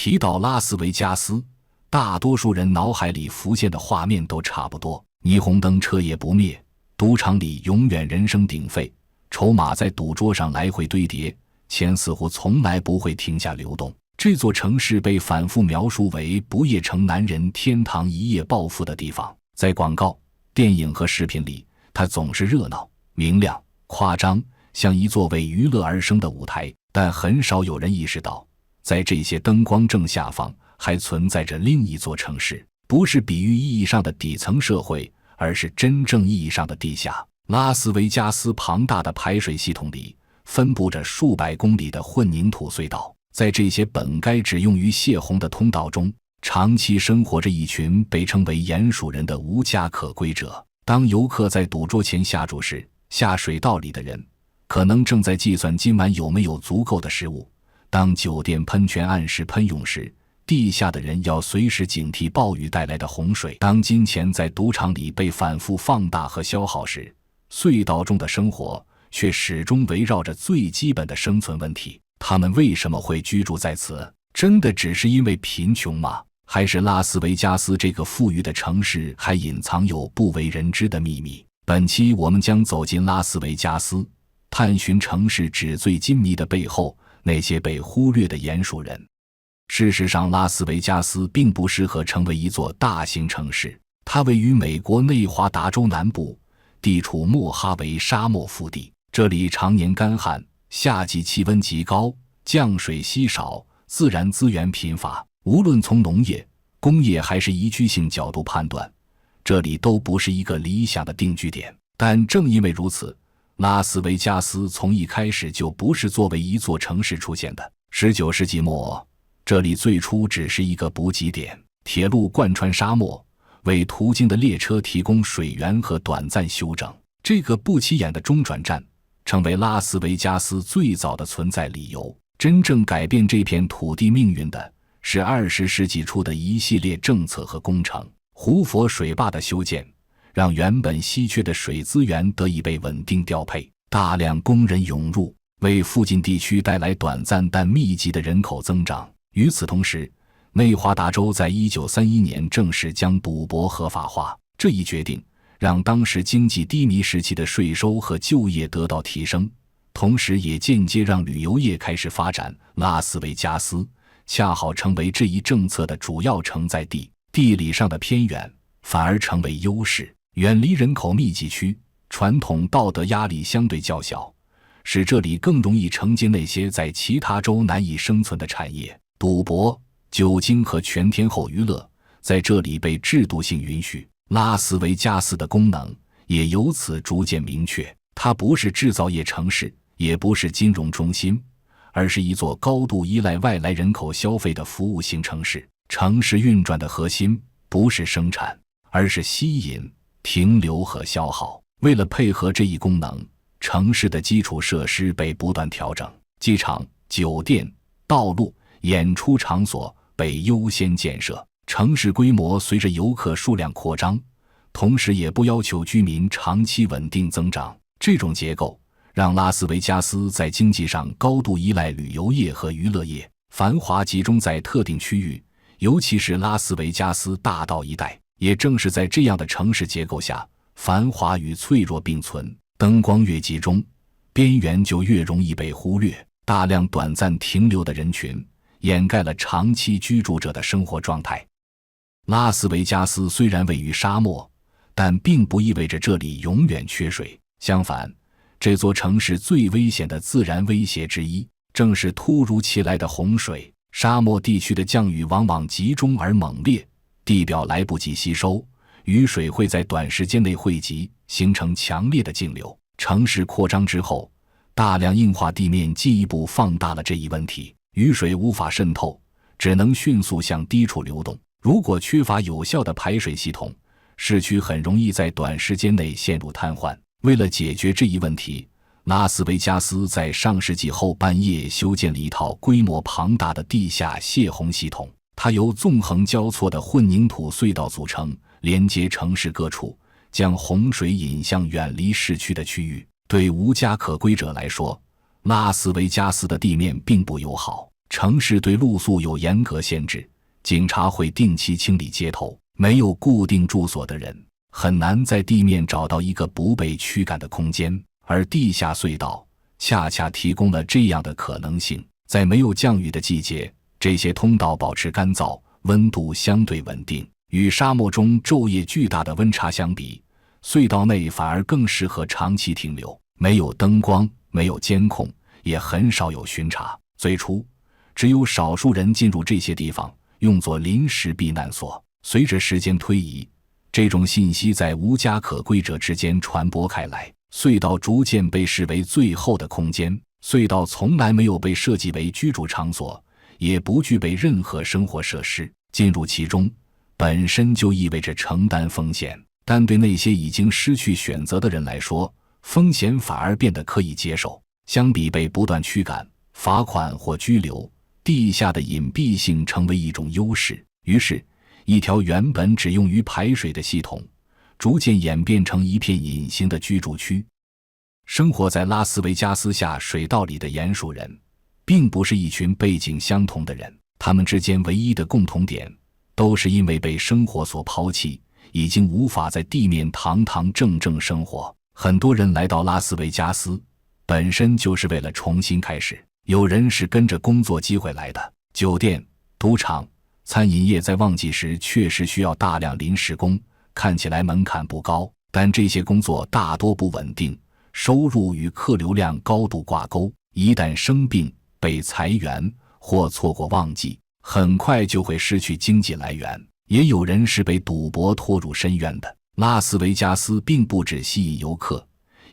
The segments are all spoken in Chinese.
提到拉斯维加斯，大多数人脑海里浮现的画面都差不多：霓虹灯彻夜不灭，赌场里永远人声鼎沸，筹码在赌桌上来回堆叠，钱似乎从来不会停下流动。这座城市被反复描述为不夜城男人天堂，一夜暴富的地方。在广告、电影和视频里，它总是热闹、明亮、夸张，像一座为娱乐而生的舞台。但很少有人意识到，在这些灯光正下方还存在着另一座城市，不是比喻意义上的底层社会，而是真正意义上的地下。拉斯维加斯庞大的排水系统里分布着数百公里的混凝土隧道，在这些本该只用于泄洪的通道中，长期生活着一群被称为鼹鼠人的无家可归者。当游客在赌桌前下注时，下水道里的人可能正在计算今晚有没有足够的食物；当酒店喷泉按时喷涌时，地下的人要随时警惕暴雨带来的洪水；当金钱在赌场里被反复放大和消耗时，隧道中的生活却始终围绕着最基本的生存问题。他们为什么会居住在此？真的只是因为贫穷吗？还是拉斯维加斯这个富裕的城市还隐藏有不为人知的秘密？本期我们将走进拉斯维加斯，探寻城市纸醉金迷的背后，那些被忽略的鼹鼠人。事实上，拉斯维加斯并不适合成为一座大型城市。它位于美国内华达州南部，地处莫哈维沙漠腹地，这里常年干旱，夏季气温极高，降水稀少，自然资源贫乏。无论从农业、工业还是宜居性角度判断，这里都不是一个理想的定居点。但正因为如此，拉斯维加斯从一开始就不是作为一座城市出现的。19世纪末，这里最初只是一个补给点，铁路贯穿沙漠，为途经的列车提供水源和短暂休整。这个不起眼的中转站成为拉斯维加斯最早的存在理由。真正改变这片土地命运的是20世纪初的一系列政策和工程。胡佛水坝的修建让原本稀缺的水资源得以被稳定调配，大量工人涌入，为附近地区带来短暂但密集的人口增长。与此同时，内华达州在1931年正式将赌博合法化，这一决定让当时经济低迷时期的税收和就业得到提升，同时也间接让旅游业开始发展。拉斯维加斯恰好成为这一政策的主要承载地，地理上的偏远反而成为优势。远离人口密集区，传统道德压力相对较小，使这里更容易承接那些在其他州难以生存的产业。赌博、酒精和全天候娱乐在这里被制度性允许。拉斯维加斯的功能也由此逐渐明确，它不是制造业城市，也不是金融中心，而是一座高度依赖外来人口消费的服务型城市。城市运转的核心不是生产，而是吸引、停留和消耗。为了配合这一功能，城市的基础设施被不断调整，机场、酒店、道路、演出场所被优先建设。城市规模随着游客数量扩张，同时也不要求居民长期稳定增长。这种结构让拉斯维加斯在经济上高度依赖旅游业和娱乐业，繁华集中在特定区域，尤其是拉斯维加斯大道一带。也正是在这样的城市结构下，繁华与脆弱并存，灯光越集中，边缘就越容易被忽略。大量短暂停留的人群掩盖了长期居住者的生活状态。拉斯维加斯虽然位于沙漠，但并不意味着这里永远缺水。相反，这座城市最危险的自然威胁之一正是突如其来的洪水。沙漠地区的降雨往往集中而猛烈，地表来不及吸收，雨水会在短时间内汇集，形成强烈的径流。城市扩张之后，大量硬化地面进一步放大了这一问题，雨水无法渗透，只能迅速向低处流动。如果缺乏有效的排水系统，市区很容易在短时间内陷入瘫痪。为了解决这一问题，拉斯维加斯在上世纪后半叶修建了一套规模庞大的地下泄洪系统。它由纵横交错的混凝土隧道组成，连接城市各处，将洪水引向远离市区的区域。对无家可归者来说，拉斯维加斯的地面并不友好，城市对露宿有严格限制，警察会定期清理街头，没有固定住所的人很难在地面找到一个不被驱赶的空间，而地下隧道恰恰提供了这样的可能性。在没有降雨的季节，这些通道保持干燥，温度相对稳定。与沙漠中昼夜巨大的温差相比，隧道内反而更适合长期停留。没有灯光，没有监控，也很少有巡查。最初只有少数人进入这些地方，用作临时避难所。随着时间推移，这种信息在无家可归者之间传播开来，隧道逐渐被视为最后的空间。隧道从来没有被设计为居住场所，也不具备任何生活设施。进入其中本身就意味着承担风险，但对那些已经失去选择的人来说，风险反而变得可以接受。相比被不断驱赶、罚款或拘留，地下的隐蔽性成为一种优势。于是一条原本只用于排水的系统逐渐演变成一片隐形的居住区。生活在拉斯维加斯下水道里的鼹鼠人并不是一群背景相同的人，他们之间唯一的共同点都是因为被生活所抛弃，已经无法在地面堂堂正正生活。很多人来到拉斯维加斯本身就是为了重新开始，有人是跟着工作机会来的。酒店、赌场、餐饮业在旺季时确实需要大量临时工，看起来门槛不高，但这些工作大多不稳定，收入与客流量高度挂钩，一旦生病、被裁员或错过旺季，很快就会失去经济来源。也有人是被赌博拖入深渊的。拉斯维加斯并不只吸引游客，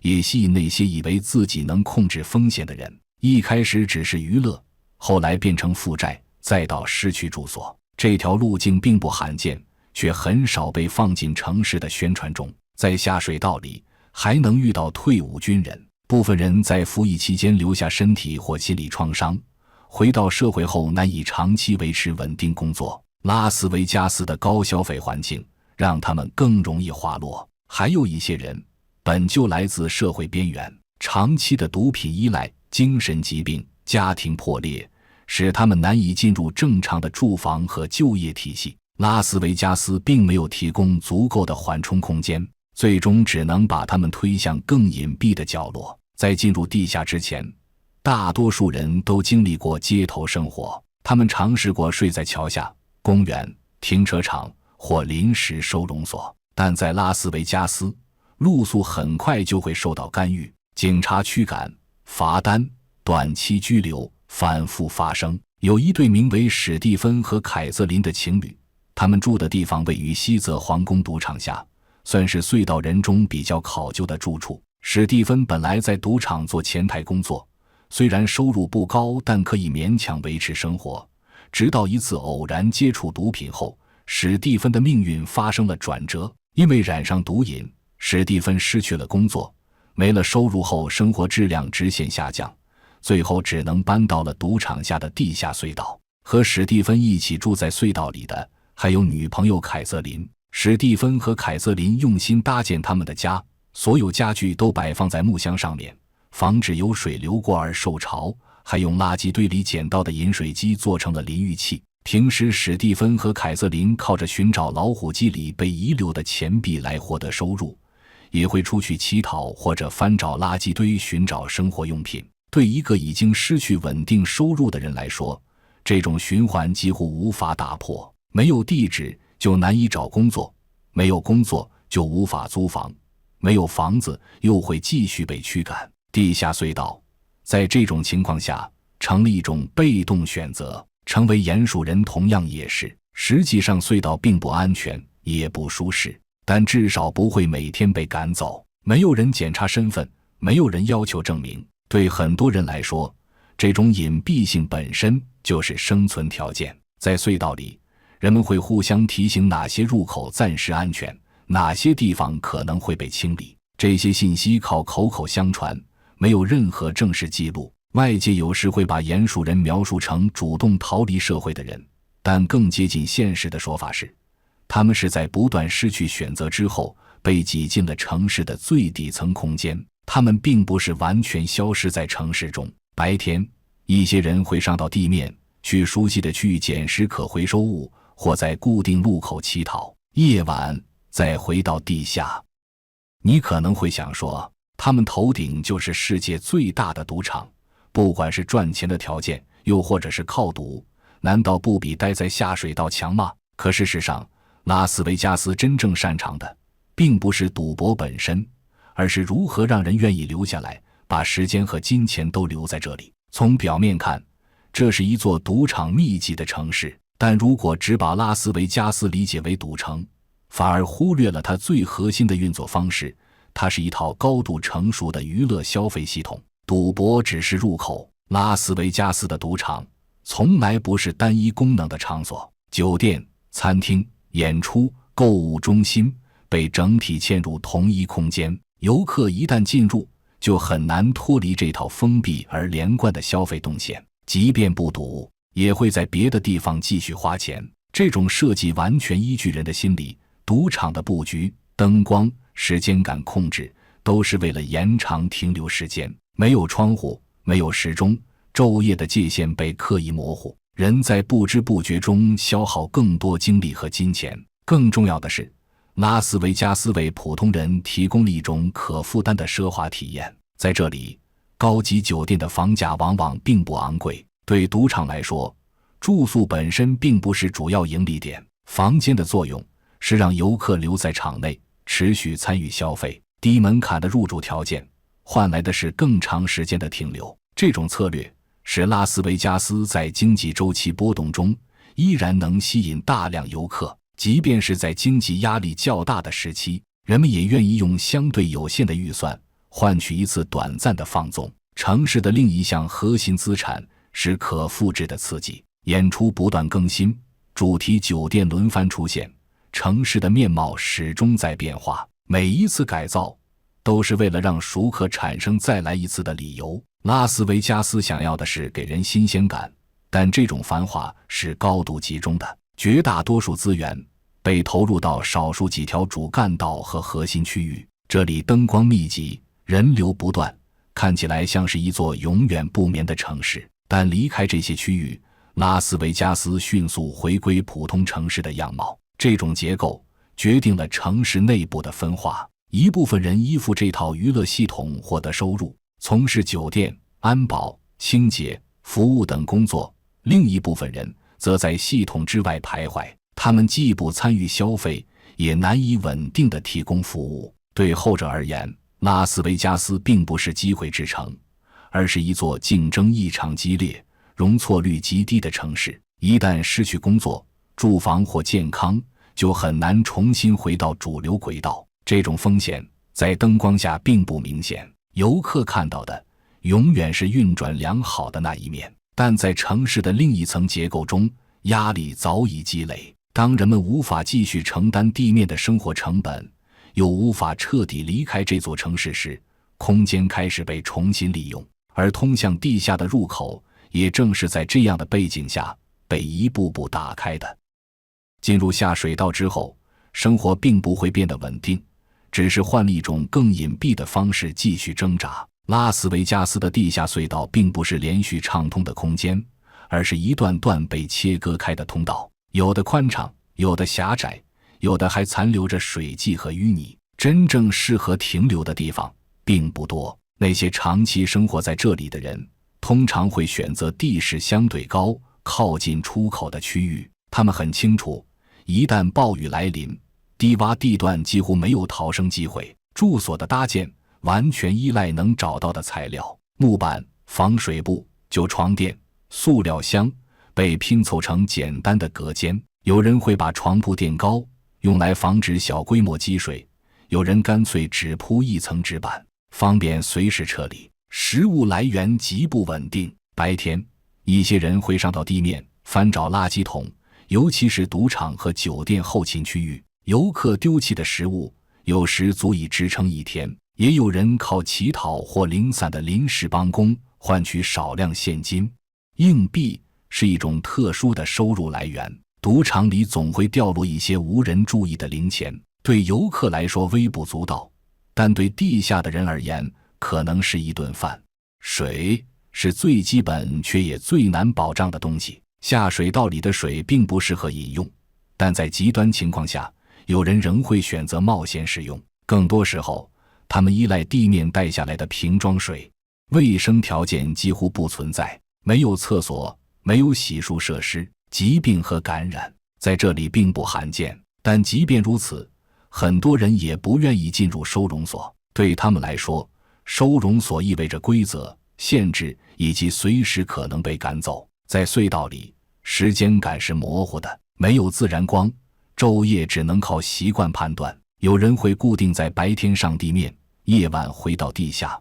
也吸引那些以为自己能控制风险的人。一开始只是娱乐，后来变成负债，再到失去住所。这条路径并不罕见，却很少被放进城市的宣传中。在下水道里还能遇到退伍军人，部分人在服役期间留下身体或心理创伤，回到社会后难以长期维持稳定工作。拉斯维加斯的高消费环境让他们更容易滑落。还有一些人本就来自社会边缘，长期的毒品依赖、精神疾病、家庭破裂使他们难以进入正常的住房和就业体系。拉斯维加斯并没有提供足够的缓冲空间，最终只能把他们推向更隐蔽的角落。在进入地下之前，大多数人都经历过街头生活，他们尝试过睡在桥下、公园、停车场或临时收容所。但在拉斯维加斯，露宿很快就会受到干预，警察驱赶、罚单、短期拘留反复发生。有一对名为史蒂芬和凯瑟琳的情侣，他们住的地方位于西泽皇宫赌场下，算是隧道人中比较考究的住处。史蒂芬本来在赌场做前台工作，虽然收入不高，但可以勉强维持生活。直到一次偶然接触毒品后，史蒂芬的命运发生了转折。因为染上毒瘾，史蒂芬失去了工作，没了收入后生活质量直线下降，最后只能搬到了赌场下的地下隧道。和史蒂芬一起住在隧道里的还有女朋友凯瑟琳。史蒂芬和凯瑟琳用心搭建他们的家，所有家具都摆放在木箱上面，防止有水流过而受潮，还用垃圾堆里捡到的饮水机做成了淋浴器。平时史蒂芬和凯瑟琳靠着寻找老虎机里被遗留的钱币来获得收入，也会出去乞讨或者翻找垃圾堆寻找生活用品。对一个已经失去稳定收入的人来说，这种循环几乎无法打破。没有地址就难以找工作，没有工作就无法租房，没有房子又会继续被驱赶。地下隧道在这种情况下成了一种被动选择，成为鼹鼠人同样也是。实际上隧道并不安全也不舒适，但至少不会每天被赶走。没有人检查身份，没有人要求证明。对很多人来说，这种隐蔽性本身就是生存条件。在隧道里，人们会互相提醒哪些入口暂时安全，哪些地方可能会被清理。这些信息靠口口相传，没有任何正式记录。外界有时会把鼹鼠人描述成主动逃离社会的人，但更接近现实的说法是，他们是在不断失去选择之后被挤进了城市的最底层空间。他们并不是完全消失在城市中。白天，一些人会上到地面，去熟悉的区域捡拾可回收物，或在固定路口乞讨，夜晚再回到地下。你可能会想说，他们头顶就是世界最大的赌场，不管是赚钱的条件，又或者是靠赌，难道不比待在下水道强吗？可事实上，拉斯维加斯真正擅长的并不是赌博本身，而是如何让人愿意留下来，把时间和金钱都留在这里。从表面看，这是一座赌场密集的城市，但如果只把拉斯维加斯理解为赌城，反而忽略了它最核心的运作方式。它是一套高度成熟的娱乐消费系统，赌博只是入口。拉斯维加斯的赌场从来不是单一功能的场所，酒店、餐厅、演出、购物中心被整体嵌入同一空间，游客一旦进入，就很难脱离这套封闭而连贯的消费动线，即便不赌，也会在别的地方继续花钱。这种设计完全依据人的心理，赌场的布局、灯光、时间感控制都是为了延长停留时间。没有窗户，没有时钟，昼夜的界限被刻意模糊，人在不知不觉中消耗更多精力和金钱。更重要的是，拉斯维加斯为普通人提供了一种可负担的奢华体验。在这里，高级酒店的房价往往并不昂贵，对赌场来说，住宿本身并不是主要盈利点，房间的作用是让游客留在场内持续参与消费。低门槛的入住条件换来的是更长时间的停留。这种策略使拉斯维加斯在经济周期波动中依然能吸引大量游客，即便是在经济压力较大的时期，人们也愿意用相对有限的预算换取一次短暂的放纵。城市的另一项核心资产是可复制的刺激，演出不断更新，主题酒店轮番出现，城市的面貌始终在变化，每一次改造都是为了让熟客产生再来一次的理由。拉斯维加斯想要的是给人新鲜感，但这种繁华是高度集中的，绝大多数资源被投入到少数几条主干道和核心区域，这里灯光密集，人流不断，看起来像是一座永远不眠的城市。但离开这些区域，拉斯维加斯迅速回归普通城市的样貌。这种结构决定了城市内部的分化，一部分人依附这套娱乐系统获得收入，从事酒店、安保、清洁、服务等工作，另一部分人则在系统之外徘徊，他们既不参与消费，也难以稳定地提供服务。对后者而言，拉斯维加斯并不是机会之城，而是一座竞争异常激烈、容错率极低的城市。一旦失去工作、住房或健康，就很难重新回到主流轨道。这种风险在灯光下并不明显，游客看到的永远是运转良好的那一面，但在城市的另一层结构中，压力早已积累。当人们无法继续承担地面的生活成本，又无法彻底离开这座城市时，空间开始被重新利用，而通向地下的入口也正是在这样的背景下被一步步打开的。进入下水道之后，生活并不会变得稳定，只是换了一种更隐蔽的方式继续挣扎。拉斯维加斯的地下隧道并不是连续畅通的空间，而是一段段被切割开的通道，有的宽敞，有的狭窄，有的还残留着水迹和淤泥。真正适合停留的地方并不多，那些长期生活在这里的人通常会选择地势相对高、靠近出口的区域。他们很清楚，一旦暴雨来临，低洼地段几乎没有逃生机会。住所的搭建完全依赖能找到的材料，木板、防水布、旧床垫、塑料箱被拼凑成简单的隔间。有人会把床铺垫高，用来防止小规模积水，有人干脆只铺一层纸板，方便随时撤离。食物来源极不稳定，白天一些人会上到地面翻找垃圾桶，尤其是赌场和酒店后勤区域，游客丢弃的食物有时足以支撑一天，也有人靠乞讨或零散的临时帮工换取少量现金。硬币是一种特殊的收入来源，赌场里总会掉落一些无人注意的零钱，对游客来说微不足道，但对地下的人而言可能是一顿饭。水是最基本却也最难保障的东西，下水道里的水并不适合饮用，但在极端情况下，有人仍会选择冒险使用。更多时候，他们依赖地面带下来的瓶装水。卫生条件几乎不存在，没有厕所，没有洗漱设施，疾病和感染在这里并不罕见。但即便如此，很多人也不愿意进入收容所。对他们来说，收容所意味着规则、限制以及随时可能被赶走。在隧道里，时间感是模糊的，没有自然光，昼夜只能靠习惯判断。有人会固定在白天上地面，夜晚回到地下，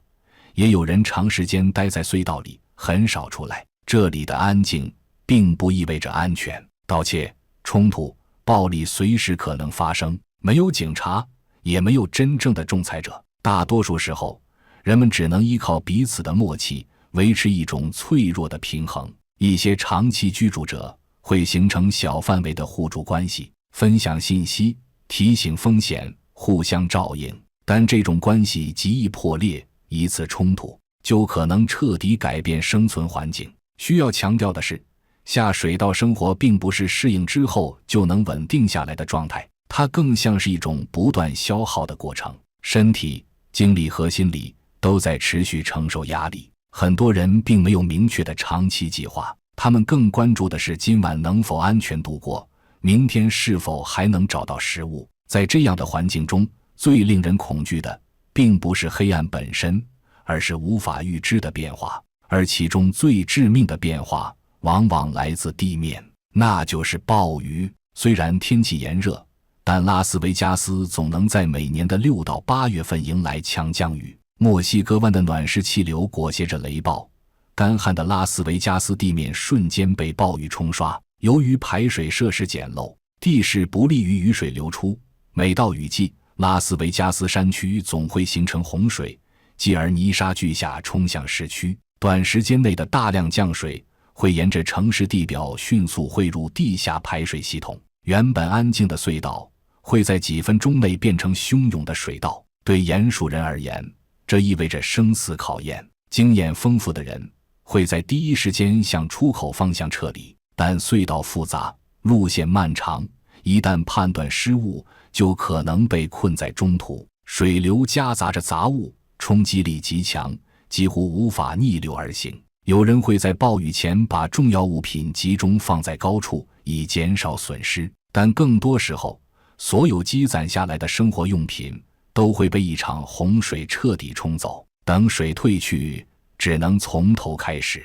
也有人长时间待在隧道里，很少出来。这里的安静并不意味着安全，盗窃、冲突、暴力随时可能发生，没有警察，也没有真正的仲裁者。大多数时候，人们只能依靠彼此的默契，维持一种脆弱的平衡。一些长期居住者会形成小范围的互助关系，分享信息，提醒风险，互相照应。但这种关系极易破裂，一次冲突就可能彻底改变生存环境。需要强调的是，下水道生活并不是适应之后就能稳定下来的状态，它更像是一种不断消耗的过程。身体、精力和心理都在持续承受压力。很多人并没有明确的长期计划，他们更关注的是今晚能否安全度过，明天是否还能找到食物。在这样的环境中，最令人恐惧的并不是黑暗本身，而是无法预知的变化，而其中最致命的变化往往来自地面，那就是暴雨。虽然天气炎热，但拉斯维加斯总能在每年的6到8月份迎来强降雨。墨西哥湾的暖湿气流裹挟着雷暴，干旱的拉斯维加斯地面瞬间被暴雨冲刷。由于排水设施简陋，地势不利于雨水流出，每到雨季，拉斯维加斯山区总会形成洪水，继而泥沙俱下冲向市区。短时间内的大量降水会沿着城市地表迅速汇入地下排水系统，原本安静的隧道会在几分钟内变成汹涌的水道。对鼹鼠人而言，这意味着生死考验。经验丰富的人会在第一时间向出口方向撤离，但隧道复杂，路线漫长，一旦判断失误，就可能被困在中途。水流夹杂着杂物，冲击力极强，几乎无法逆流而行。有人会在暴雨前把重要物品集中放在高处，以减少损失，但更多时候，所有积攒下来的生活用品都会被一场洪水彻底冲走。等水退去，只能从头开始。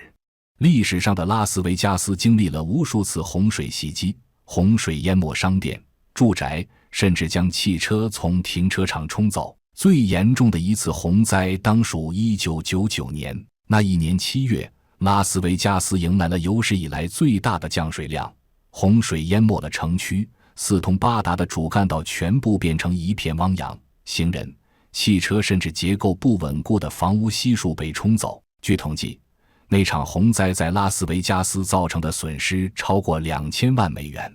历史上的拉斯维加斯经历了无数次洪水袭击，洪水淹没商店、住宅，甚至将汽车从停车场冲走。最严重的一次洪灾当属1999年，那一年7月，拉斯维加斯迎来了有史以来最大的降水量，洪水淹没了城区，四通八达的主干道全部变成一片汪洋，行人、汽车甚至结构不稳固的房屋悉数被冲走。据统计，那场洪灾在拉斯维加斯造成的损失超过2000万美元。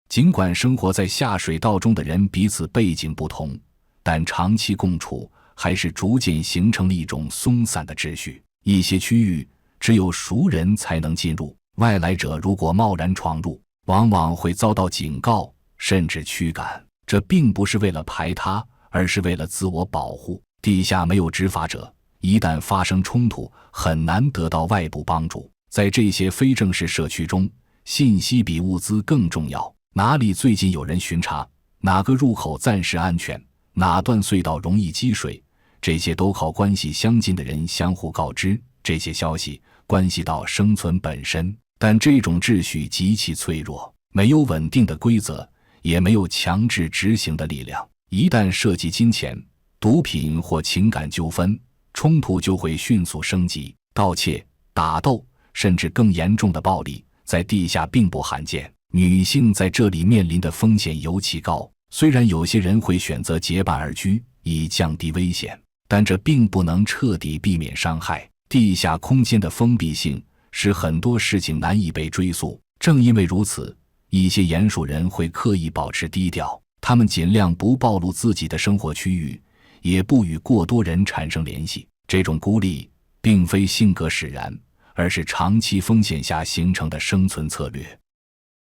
尽管生活在下水道中的人彼此背景不同，但长期共处还是逐渐形成了一种松散的秩序。一些区域只有熟人才能进入，外来者如果贸然闯入，往往会遭到警告，甚至驱赶。这并不是为了排他，而是为了自我保护。地下没有执法者，一旦发生冲突，很难得到外部帮助。在这些非正式社区中，信息比物资更重要。哪里最近有人巡查，哪个入口暂时安全，哪段隧道容易积水，这些都靠关系相近的人相互告知。这些消息关系到生存本身，但这种秩序极其脆弱，没有稳定的规则，也没有强制执行的力量。一旦涉及金钱、毒品或情感纠纷，冲突就会迅速升级。盗窃、打斗，甚至更严重的暴力，在地下并不罕见。女性在这里面临的风险尤其高，虽然有些人会选择结伴而居，以降低危险，但这并不能彻底避免伤害。地下空间的封闭性使很多事情难以被追溯。正因为如此，一些鼹鼠人会刻意保持低调，他们尽量不暴露自己的生活区域，也不与过多人产生联系。这种孤立并非性格使然，而是长期风险下形成的生存策略。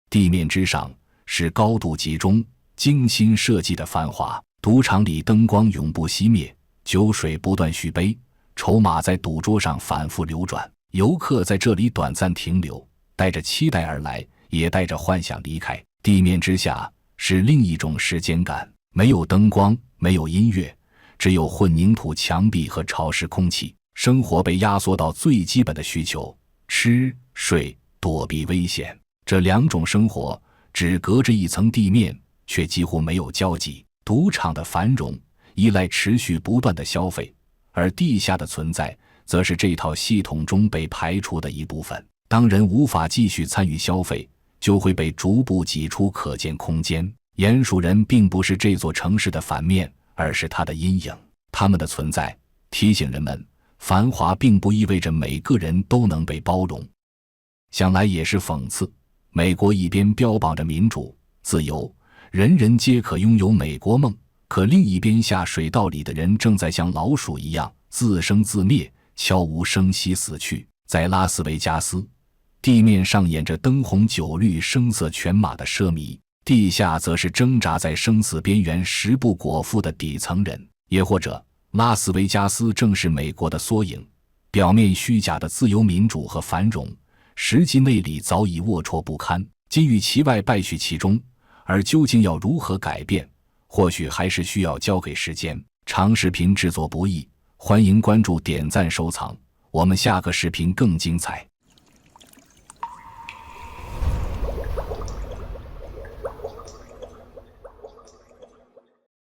地面之上是高度集中、精心设计的繁华，赌场里灯光永不熄灭，酒水不断续杯，筹码在赌桌上反复流转，游客在这里短暂停留，带着期待而来，也带着幻想离开。地面之下是另一种时间感，没有灯光，没有音乐，只有混凝土墙壁和潮湿空气。生活被压缩到最基本的需求：吃、睡、躲避危险。这两种生活只隔着一层地面，却几乎没有交集。赌场的繁荣依赖持续不断的消费，而地下的存在则是这套系统中被排除的一部分。当人无法继续参与消费，就会被逐步挤出可见空间。鼹鼠人并不是这座城市的反面，而是它的阴影。他们的存在提醒人们，繁华并不意味着每个人都能被包容。想来也是讽刺，美国一边标榜着民主、自由，人人皆可拥有美国梦，可另一边下水道里的人正在像老鼠一样自生自灭，悄无声息死去。在拉斯维加斯，地面上演着灯红酒绿、声色犬马的奢靡，地下则是挣扎在生死边缘、食不果腹的底层人。也或者，拉斯维加斯正是美国的缩影，表面虚假的自由民主和繁荣，实际内里早已龌龊不堪，金玉其外，败絮其中。而究竟要如何改变，或许还是需要交给时间。长视频制作不易，欢迎关注、点赞、收藏，我们下个视频更精彩。